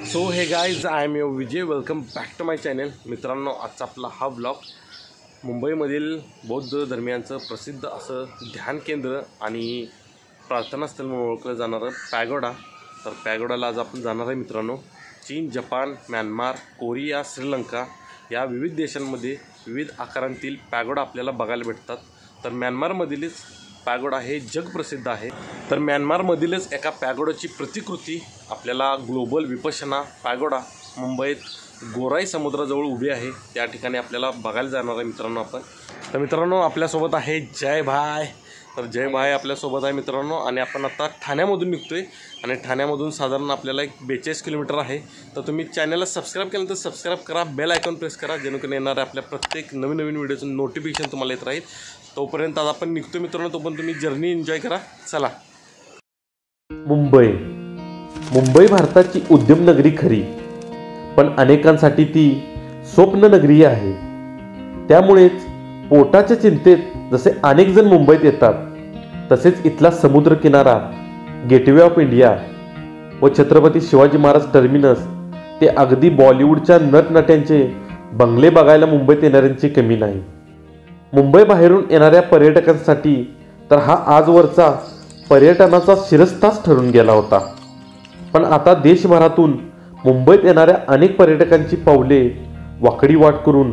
So hey guys I am your Vijay, welcome back to my channel. मित्रांनो, आजचा आपला हा ब्लॉग मुंबईमधील बौद्ध धर्मियांचं प्रसिद्ध असं ध्यान केंद्र आणि प्रार्थनास्थळ म्हणून ओळखलं जाणारं पॅगोडा। तर पॅगोडाला आज आपण जाणार आहे मित्रांनो। चीन, जपान, म्यानमार, कोरिया, श्रीलंका या विविध देशांमध्ये विविध आकारांतील पॅगोडा आपल्याला बघायला भेटतात। तर म्यानमारमधीलच पॅगोडा हे जगप्रसिद्ध आहे। तर म्यानमारमधीलच एका पॅगोडाची प्रतिकृती आपल्याला ग्लोबल विपश्यना पॅगोडा मुंबईत गोराई समुद्राजवळ उभी आहे। त्या ठिकाणी आपल्याला बघायला जाणार आहे मित्रांनो आपण। तर मित्रांनो, आपल्यासोबत आहे जय भाई। तर जय भाई आपल्यासोबत आहे मित्रांनो। आणि आपण आता ठाण्यामधून निघतोय आणि ठाण्यामधून साधारण आपल्याला एक 42 किलोमीटर आहे। तर तुम्ही चॅनलला सबस्क्राईब केलं तर सबस्क्राईब करा, बेल आयकॉन प्रेस करा, जेणेकरून येणाऱ्या आपल्या प्रत्येक नवीन व्हिडिओचं नोटिफिकेशन तुम्हाला येत राहील। तोपर्यंत आज आपण निघतो मित्रांनो, तोपर्यंत तुम्ही जर्नी एन्जॉय करा। चला। मुंबई भारताची उद्यम नगरी खरी, पण अनेकांसाठी ती स्वप्न नगरी आहे। त्यामुळेच पोटाच्या चिंतेत जसे अनेक जण मुंबईत येतात, तसेच इथला समुद्र किनारा, गेटवे ऑफ इंडिया व छत्रपती शिवाजी महाराज टर्मिनस ते अगदी बॉलिवूडच्या नटनट्यांचे बंगले बघायला मुंबईत येणाऱ्यांची कमी नाही। मुंबई बाहेरून येणाऱ्या पर्यटकांसाठी तर हा आजवरचा पर्यटनाचा शिरस्ताच ठरून गेला होता। पण आता देशभरातून मुंबईत येणाऱ्या अनेक पर्यटकांची पावले वाकडी वाट करून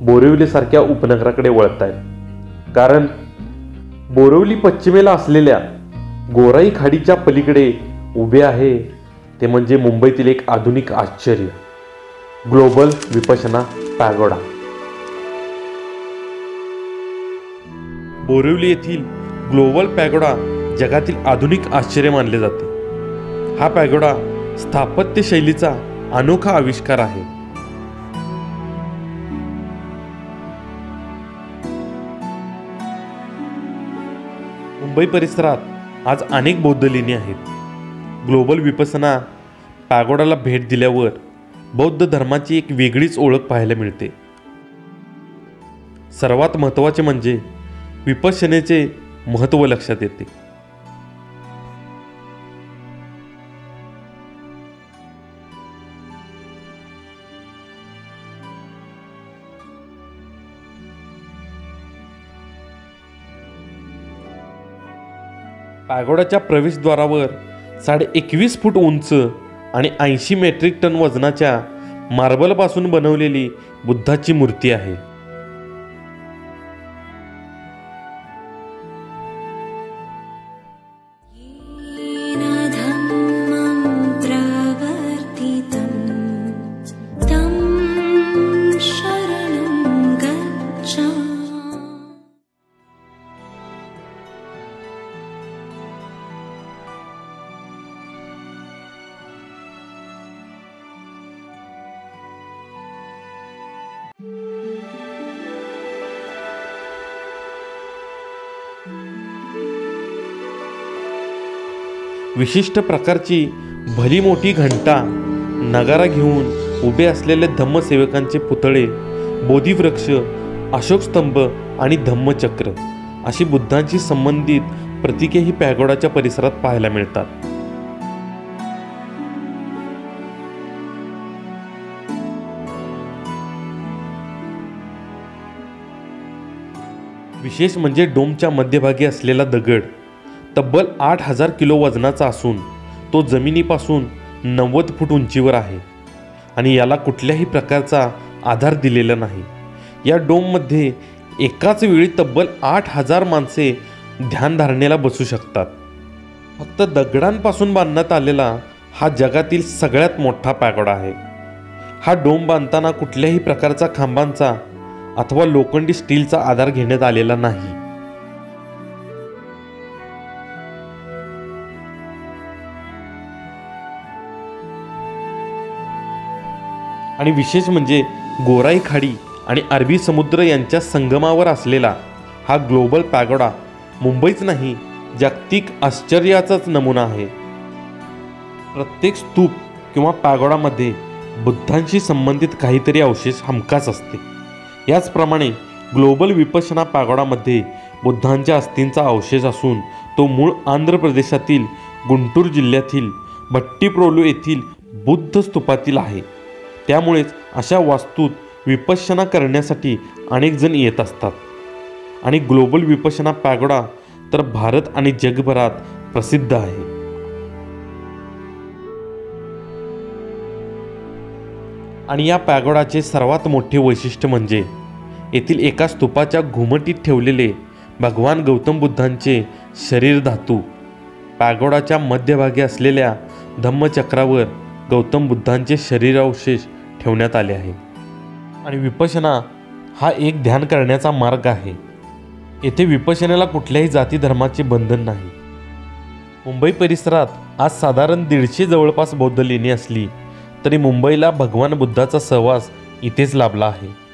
बोरिवलीसारख्या उपनगराकडे वळत आहेत। कारण बोरिवली पश्चिमेला असलेल्या गोराई खाडीच्या पलीकडे उभे आहे ते म्हणजे मुंबईतील एक आधुनिक आश्चर्य, ग्लोबल विपश्यना पॅगोडा। बोरिवली येथील ग्लोबल पॅगोडा जगातील आधुनिक आश्चर्य मानले जाते। हा पॅगोडा स्थापत्य शैलीचा अनोखा आविष्कार आहे। मुंबई परिसरात आज अनेक बौद्ध लेणी आहेत। ग्लोबल विपश्यना पॅगोडाला भेट दिल्यावर बौद्ध धर्माची एक वेगळीच ओळख पाहायला मिळते। सर्वात महत्त्वाचे म्हणजे विपश्यनेचे महत्त्व लक्षात येते। पॅगोडाच्या प्रवेशद्वारावर 21.5 फूट उंच आणि 80 मेट्रिक टन वजनाच्या मार्बलपासून बनवलेली बुद्धाची मूर्ती आहे। विशिष्ट प्रकारची भली मोठी घंटा, नगारा घेऊन उभे असलेले धम्मसेवकांचे पुतळे, बोधिवृक्ष, अशोक स्तंभ आणि धम्मचक्र अशी बुद्धांशी संबंधित प्रतीकेही पॅगोडाच्या परिसरात पाहायला मिळतात। विशेष म्हणजे डोमच्या मध्यभागी असलेला दगड तब्बल 8000 किलो वजनाचा असून तो जमिनीपासून 90 फूट उंचीवर आहे आणि याला कुठल्याही प्रकारचा आधार दिलेला नाही। या डोममध्ये एकाच वेळी तब्बल 8000 माणसे ध्यानधारणेला बसू शकतात। फक्त दगडांपासून बांधण्यात आलेला हा जगातील सगळ्यात मोठा पॅगोडा आहे। हा डोम बांधताना कुठल्याही प्रकारचा खांबांचा अथवा लोखंडी स्टीलचा आधार घेण्यात आलेला नाही। आणि विशेष म्हणजे गोराई खाडी आणि अरबी समुद्र यांच्या संगमावर असलेला हा ग्लोबल पॅगोडा मुंबईच नाही, जागतिक आश्चर्याचाच नमुना आहे। प्रत्येक स्तूप किंवा पॅगोडामध्ये बुद्धांशी संबंधित काहीतरी अवशेष हमखास असते। याचप्रमाणे ग्लोबल विपश्यना पॅगोडामध्ये बुद्धांच्या अस्थींचा अवशेष असून तो मूळ आंध्र प्रदेशातील गुंटूर जिल्ह्यातील भट्टीप्रोलू येथील बुद्ध स्तूपातील आहे. त्यामुळेच अशा वास्तूत विपश्यना करण्यासाठी अनेक जण येत असतात. आणि ग्लोबल विपश्यना पॅगोडा तर भारत आणि जगभरात प्रसिद्ध आहे. आणि या पॅगोडाचे सर्वात मोठे वैशिष्ट्य म्हणजे येथील एका स्तूपाच्या घुमटीत ठेवलेले भगवान गौतम बुद्धांचे शरीर धातू. पॅगोडाच्या मध्यभागी असलेल्या धम्मचक्रावर गौतम बुद्धांचे शरीरावशेष ठेवण्यात आले आहे. आणि विपश्यना हा एक ध्यान करण्याचा मार्ग आहे. येथे विपश्यनेला कुठल्याही जाती धर्माचे बंधन नाही. मुंबई परिसरात आज साधारण 150 जवळपास बौद्ध लेणी असली तरी मुंबईला भगवान बुद्धाचा सहवास इथेच लाभला आहे.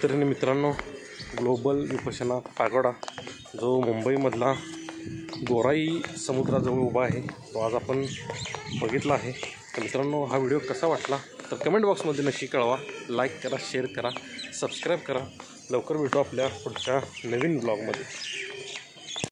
तऱ्हेने मित्रांनो ग्लोबल विपश्यना पॅगोडा जो मुंबईमधला गोराई समुद्राजवळ उभा आहे तो आज आपण बघितला आहे. तर मित्रांनो हा व्हिडिओ कसा वाटला तर कमेंट बॉक्समध्ये नक्की कळवा. लाईक करा, शेअर करा, सबस्क्राईब करा. लवकर भेटू आपल्या पुढच्या नवीन ब्लॉगमध्ये.